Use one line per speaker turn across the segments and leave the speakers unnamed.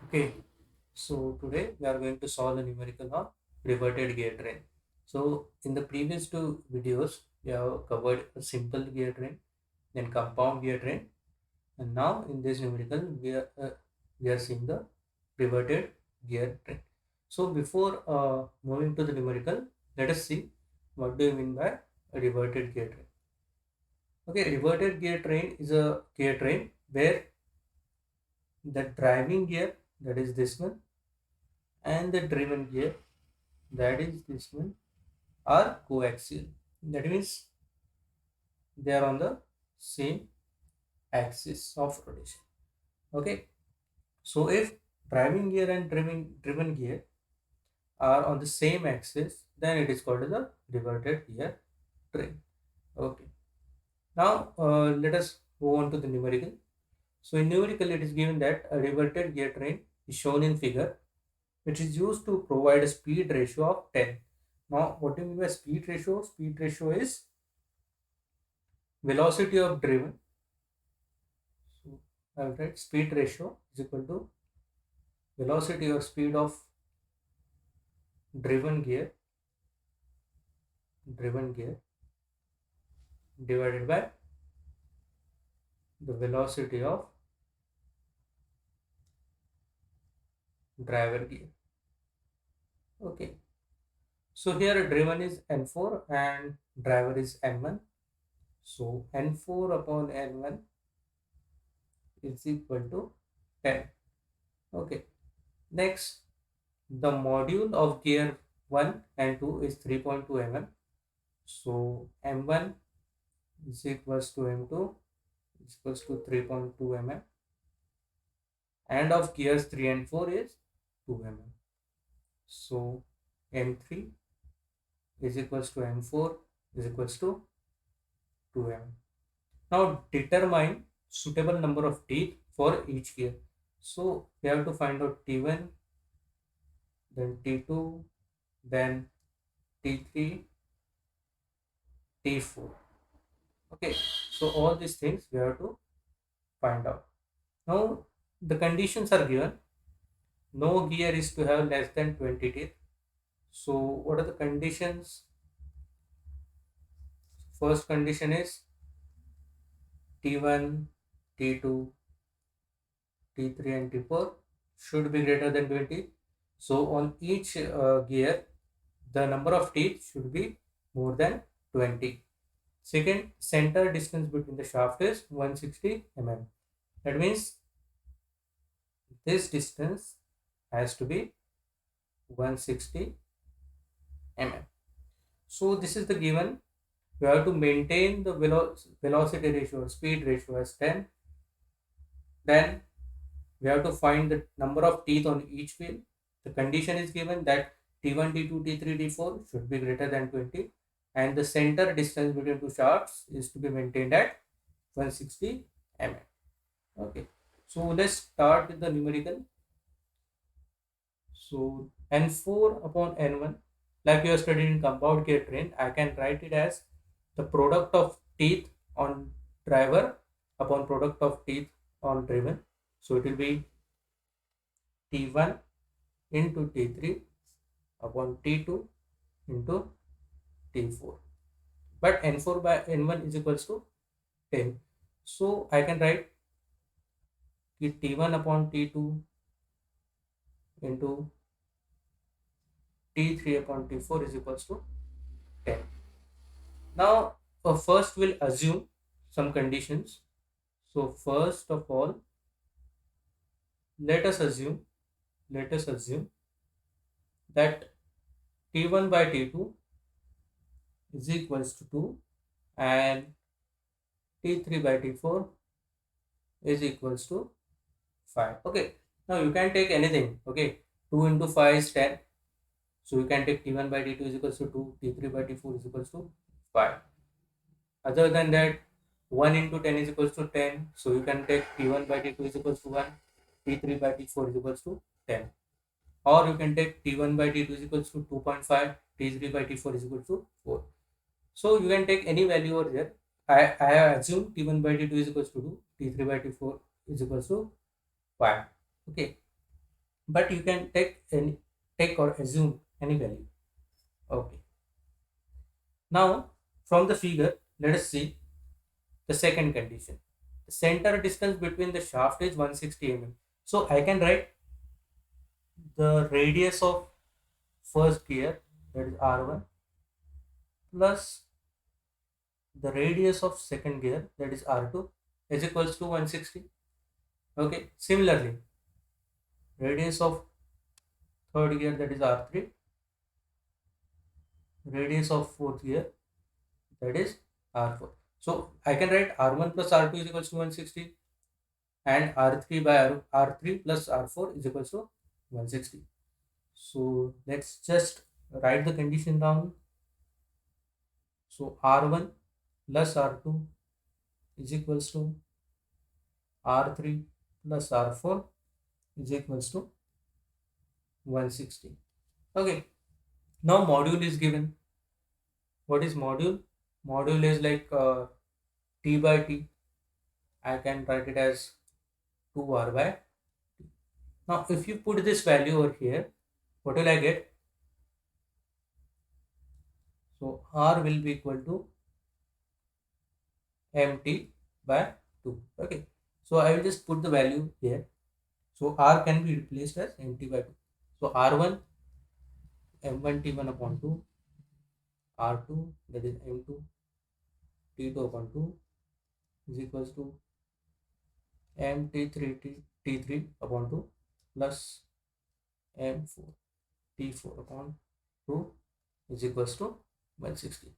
Okay, so today we are going to solve a numerical on reverted gear train. So in the previous two videos, we have covered a simple gear train, then compound gear train, and now in this numerical we are seeing the reverted gear train. So before moving to the numerical, let us see what do you mean by a reverted gear train. Okay, reverted gear train is a gear train where the driving gear, that is this one, and the driven gear, that is this one, are coaxial. That means they are on the same axis of rotation. Okay. So if driving gear and driven gear are on the same axis, then it is called as a reverted gear train. Okay. Now let us move on to the numerical. So in numerical, it is given that a reverted gear train is shown in figure, which is used to provide a speed ratio of 10. Now, what do you mean by speed ratio? Speed ratio is velocity of driven. So I'll write speed ratio is equal to velocity or speed of driven gear divided by the velocity of driver gear. Okay. So here driven is N4 and driver is N1. So N4 upon N1 is equal to 10. Okay. Next, the module of gear 1 and 2 is 3.2 mm. So M1 is equals to M2 is equals to 3.2 mm, and of gears 3 and 4 is 2 mm. So M3 is equals to M4 is equals to 2 mm. Now determine suitable number of teeth for each gear. So we have to find out T1, then T2, then T3, T4. Okay, so all these things we have to find out. Now the conditions are given. No gear is to have less than 20 teeth. So what are the conditions? First condition is T1, T2, T3 and T4 should be greater than 20. So on each gear, the number of teeth should be more than 20. Second, center distance between the shaft is 160 mm. That means this distance has to be 160 mm. So this is the given. We have to maintain the velocity ratio or speed ratio as 10. Then we have to find the number of teeth on each wheel. The condition is given that T1, T2, T3, T4 should be greater than 20, and the center distance between two shafts is to be maintained at 160 mm. Okay, so let's start with the numerical. So N4 upon N1, like you are studying in compound gear train, I can write it as the product of teeth on driver upon product of teeth on driven. So it will be T1 into T3 upon T2 into T4. But N4 by N1 is equals to 10. So I can write T1 upon T2 into T3 upon T4 is equals to 10. Now, first we'll assume some conditions. So first of all, let us assume that T1 by T2 is equals to 2 and T3 by T4 is equals to 5. Okay, now you can take anything. Okay, 2 into 5 is 10. So you can take T1 by T2 is equals to 2, T3 by T4 is equals to 5. Other than that, 1 into 10 is equals to 10. So you can take T1 by T2 is equals to 1, T3 by T4 is equals to 10. Or you can take T1 by T2 is equals to 2.5, T3 by T4 is equals to 4. So you can take any value over there. I have assumed T1 by T2 is equals to 2, T3 by T4 is equals to 5. Okay. but you can take or assume any value. Okay. Now from the figure, let us see the second condition. The center distance between the shaft is 160 mm. So I can write the radius of first gear, that is R1, plus the radius of second gear, that is R2, is equals to 160. Okay. Similarly, radius of third gear, that is R3, radius of fourth gear, that is R4. So I can write R1 plus R2 is equals to 160, and R3 by R3 plus R4 is equals to 160. So let's just write the condition down. So R1 plus R2 is equals to R3 plus R4 is equals to 160. Okay. Now module is given. What is module? Module is like T by T. I can write it as 2R by T. Now if you put this value over here, what will I get? So R will be equal to mt by 2. Okay. So I will just put the value here. So R can be replaced as mt by 2. So R1 m1 t1 upon 2, R2 that is m2 t2 upon 2 is equals to mt3 t3 upon 2 plus m4 t4 upon 2 is equals to 160.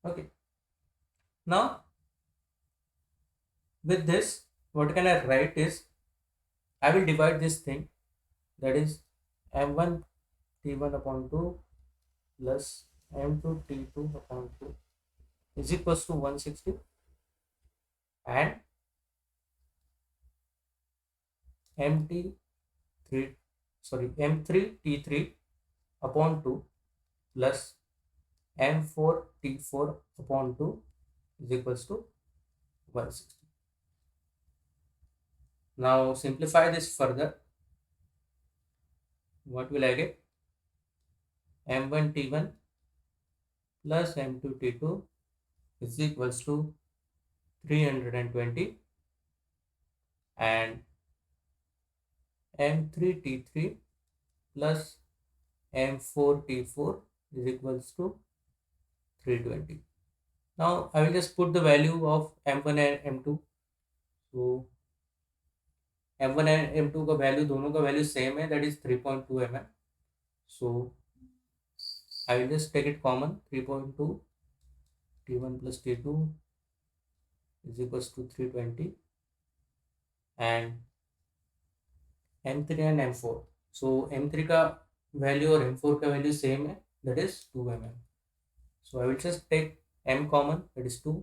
Okay. Now with this, what can I write is, I will divide this thing, that is m1 t1 upon 2 plus m2 t2 upon 2 is equals to 160, and mt3 m3 t3 upon 2 plus m4 t4 upon 2 is equals to 160. Now simplify this further. What will I get? m1 t1 plus m2 t2 is equals to 320, and m3 t3 plus m4 t4 is equals to 320. Now I will just put the value of m1 and m2. So m1 and m2 का value, दोनों का value same है, that is 3.2 mm. So I will just take it common. 3.2 t1 plus t2 is equals to 320, and m3 and m4. So m3 का value और m4 का value same है, that is 2 mm. So I will just take m common, that is 2.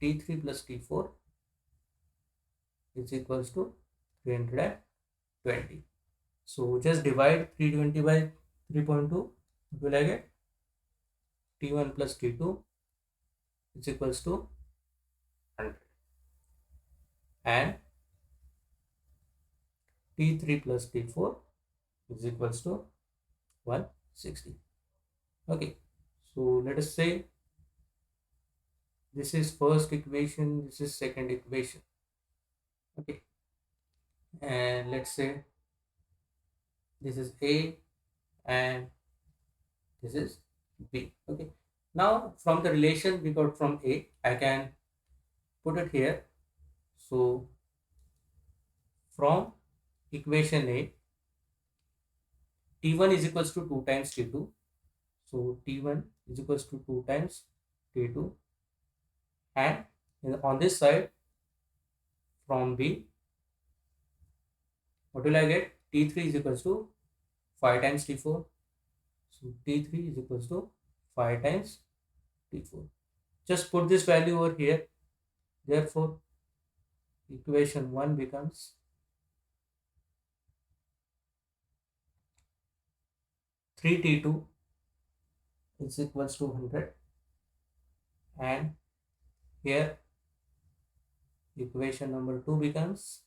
t3 plus t4 is equals to 320. So just divide 320 by 3.2. What will I get? t1 plus t2 is equals to 100, and t3 plus t4 is equals to 160. Okay. So let us say this is first equation, this is second equation. Okay. And let's say this is A and this is B. Okay. Now from the relation we got from A, I can put it here. So from equation A, T1 is equals to 2 times T2. So T1 is equals to 2 times T2, and on this side from B, what will I get? T3 is equals to 5 times T4. So T3 is equals to 5 times T4. Just put this value over here. Therefore, equation 1 becomes 3T2 is equals to 100, and here equation number 2 becomes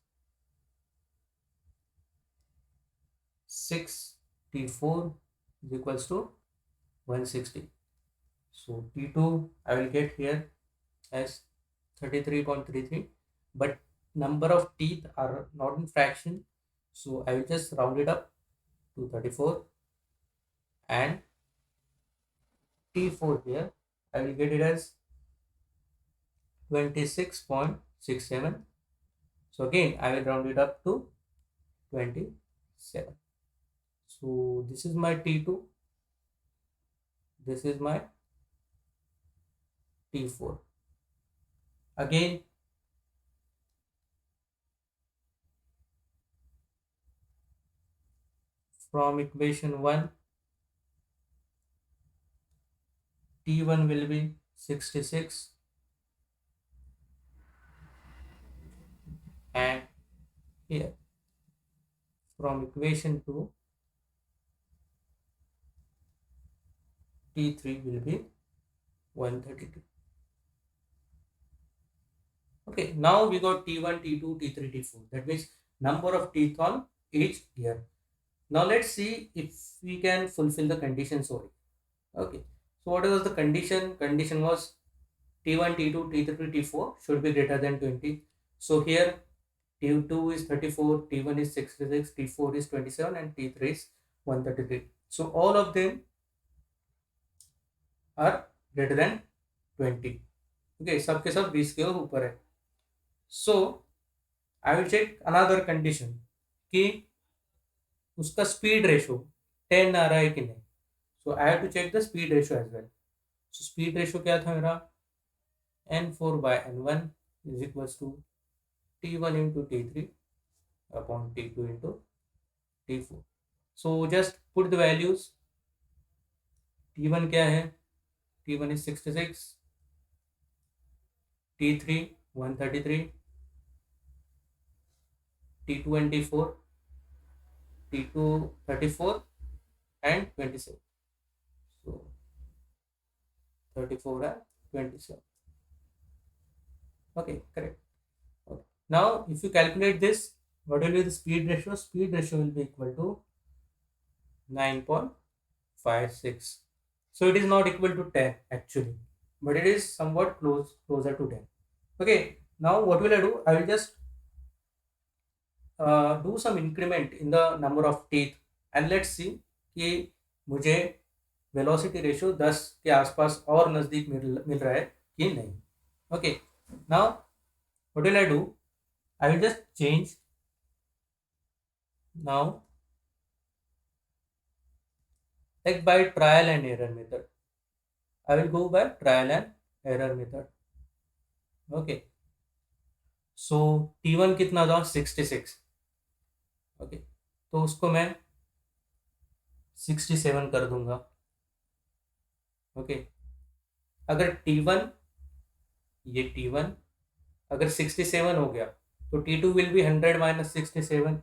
6 T4 is equals to 160. So T2 I will get here as 33.33, but number of teeth are not in fraction, so I will just round it up to 34, and T4 here I will get it as 26.67. So again I will round it up to 27. So this is my T2, this is my T4. Again, from equation 1, T1 will be 66, and here from equation 2, T3 will be 132. Okay, now we got T1, T2, T3, T4. That means number of teeth on each gear. Now let's see if we can fulfill the conditions over it. Okay, so what was the condition? Condition was T1, T2, T3, T4 should be greater than 20. So here T2 is 34, T1 is 66, T4 is 27, and T3 is 133. So all of them are greater than 20. Okay, सबके सब 20 के ऊपर है. So I will check another condition कि उसका speed ratio 10 आ रहा है कि नहीं. So I have to check the speed ratio as well. So speed ratio क्या था मेरा? N4 by N1 is equals to T1 into T3 upon T2 into T4. So just put the values. T1 क्या है? T1 is 66, T3 133, T2 and T4, T2 34 and 27. So 34 and 27. Okay, correct. Okay. Now if you calculate this, what will be the speed ratio? Speed ratio will be equal to 9.56. So it is not equal to 10 actually, but it is somewhat closer to 10. Okay, now what will I do? I will just do some increment in the number of teeth, and let's see कि मुझे velocity ratio 10 के आसपास और नज़दीक मिल रहा है कि नहीं. Okay, now what will I do? I will just change now, like by trial and error method. I will go by trial and error method. Okay, so T1 कितना था? 66. ओके, तो उसको मैं 67 कर दूंगा. ओके, अगर T1 ये T1 अगर 67 हो गया तो T2 will be 100 minus 67,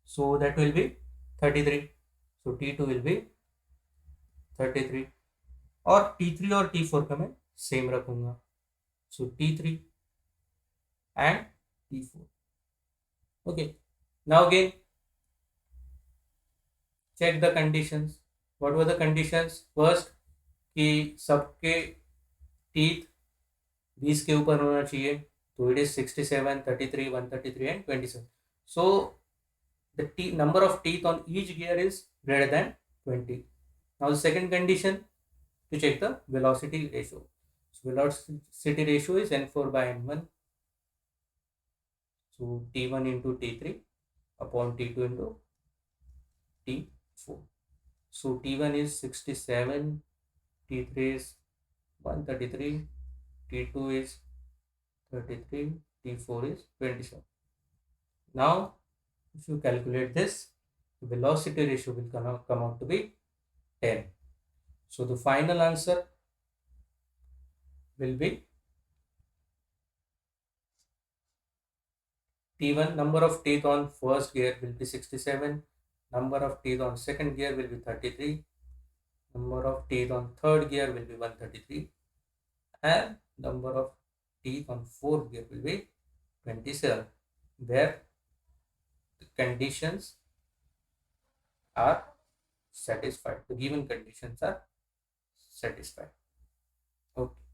so that will be 33. So T2 will be 33, और T3 और T4 का मैं सेम रखूंगा. सो T3 and T4. Okay, now again check the conditions. What were the conditions? First कि सबके teeth 20 के ऊपर होना चाहिए, तो it is 67, 33, 133 and 27. So the number of teeth on each gear is greater than 20. Now the second condition to check the velocity ratio. So velocity ratio is N4 by N1. So T1 into T3 upon T2 into T4. So T1 is 67, T3 is 133, T2 is 33, T4 is 27. Now if you calculate this, the velocity ratio will come out to be 10. So the final answer will be T1, number of teeth on first gear will be 67, number of teeth on second gear will be 33, number of teeth on third gear will be 133, and number of teeth on fourth gear will be 27, where the conditions are satisfied. The given conditions are satisfied. Okay.